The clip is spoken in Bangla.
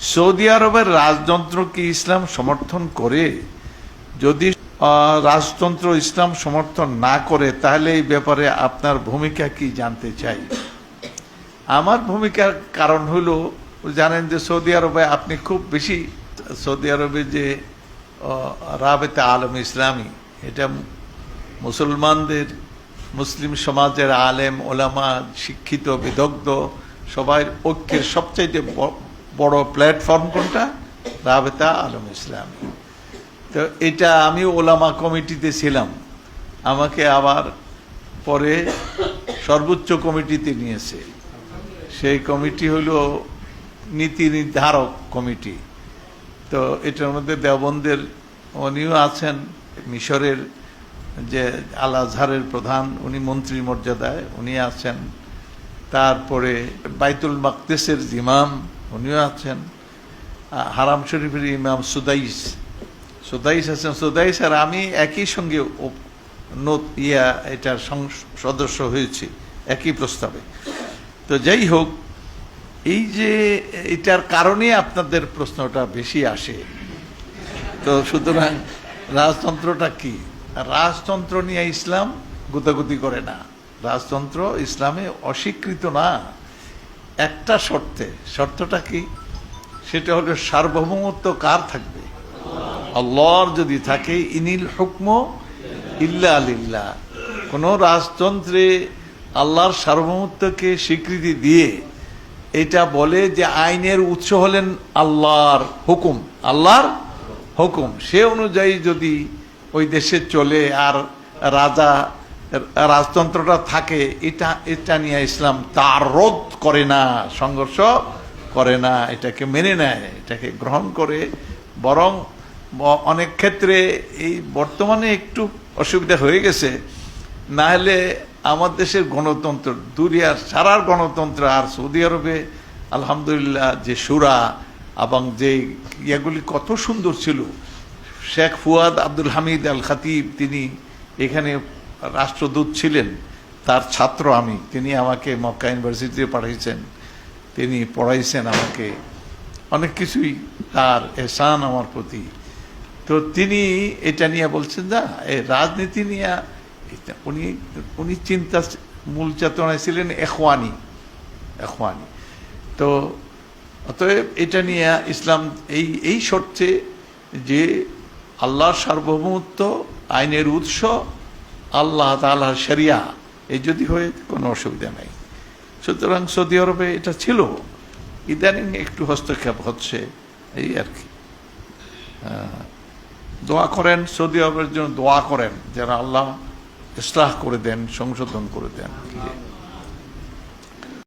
সৌদি আরবের রাজতন্ত্র কি ইসলাম সমর্থন করে? যদি রাজতন্ত্র ইসলাম সমর্থন না করে তাহলে এই ব্যাপারে আপনার ভূমিকা কি জানতে চাই। আমার ভূমিকার কারণ হলো, জানেন যে সৌদি আরবে আপনি খুব বেশি, সৌদি আরবে যে রাবেতা আলম ইসলামী, এটা মুসলমানদের, মুসলিম সমাজের আলেম ওলামা, শিক্ষিত বিদগ্ধ সবাই ঐক্যের সবচাইতে বড় প্ল্যাটফর্ম কোনটা? রাবেতা আলম ইসলামী। তো এটা আমি ওলামা কমিটিতে ছিলাম, আমাকে আবার পরে সর্বোচ্চ কমিটিতে নিয়েছে। সেই কমিটি হলো নীতি নির্ধারক কমিটি। তো এটার মধ্যে দেওবন্দের উনিও আছেন, মিশরের যে আল আজহারের প্রধান উনি মন্ত্রী মর্যাদায় উনি আছেন, তারপরে বাইতুল মাকদেসের ইমাম উনিও আছেন, হারাম শরীফের ইমাম সুদাইস আছেন। সুদাইস আর আমি একই সঙ্গে এটার সদস্য হয়েছি একই প্রস্তাবে। তো যাই হোক, এই যে এটার কারণে আপনাদের প্রশ্নটা বেশি আসে। তো সুতরাং রাজতন্ত্রটা কি? রাজতন্ত্র নিয়ে ইসলাম গুতাগুতি করে না, রাজতন্ত্র ইসলামে অস্বীকৃত না, একটা শর্তটা কি? সেটা হলো সার্বভৌমত্ব কার থাকবে? আল্লাহর যদি থাকে, ইনিল হুকম ইল্লা লিল্লাহ। কোন রাজতন্ত্রে আল্লাহর সার্বভৌমত্বকে স্বীকৃতি দিয়ে এটা বলে যে আইনের উৎস হলেন আল্লাহর হুকুম, আল্লাহর হুকুম, সে অনুযায়ী যদি ওই দেশে চলে আর রাজতন্ত্রটা থাকে, এটা নিয়ে ইসলাম তার রোধ করে না, সংঘর্ষ করে না, এটাকে মেনে নেয়, এটাকে গ্রহণ করে। বরং অনেক ক্ষেত্রে এই বর্তমানে একটু অসুবিধা হয়ে গেছে, না হলে আমার দেশের গণতন্ত্র, দুনিয়ার সারার গণতন্ত্র, আর সৌদি আরবে আলহামদুলিল্লাহ যে শুরা এবং যে ইয়েগুলি কত সুন্দর ছিল। শেখ ফুয়াদ আব্দুল হামিদ আল খাতিব, তিনি এখানে রাষ্ট্রদূত ছিলেন, তার ছাত্র আমি, তিনি আমাকে মক্কা ইউনিভার্সিটিতে পাঠিয়েছেন, তিনি পড়াইছেন আমাকে অনেক কিছুই, তার এহসান আমার প্রতি। তো তিনি এটা নিয়ে বলছেন, না এই রাজনীতি নিয়ে উনি চিন্তা মূল চেতনায় ছিলেন এখওয়ানি। তো অতএব এটা নিয়ে ইসলাম এই শর্তে যে আল্লাহর সার্বভৌমত্ব, আইনের উৎস আল্লাহ তাআলার শরিয়া, এই যদি হয়ে কোনো অসুবিধা নাই। সুতরাং সৌদি আরবে এটা ছিল, ইদানিং একটু হস্তক্ষেপ হচ্ছে, এই আর কি। দোয়া করেন, সৌদি আরবের জন্য দোয়া করেন, যারা আল্লাহ ইসলাহ করে দেন, সংশোধন করে দেন।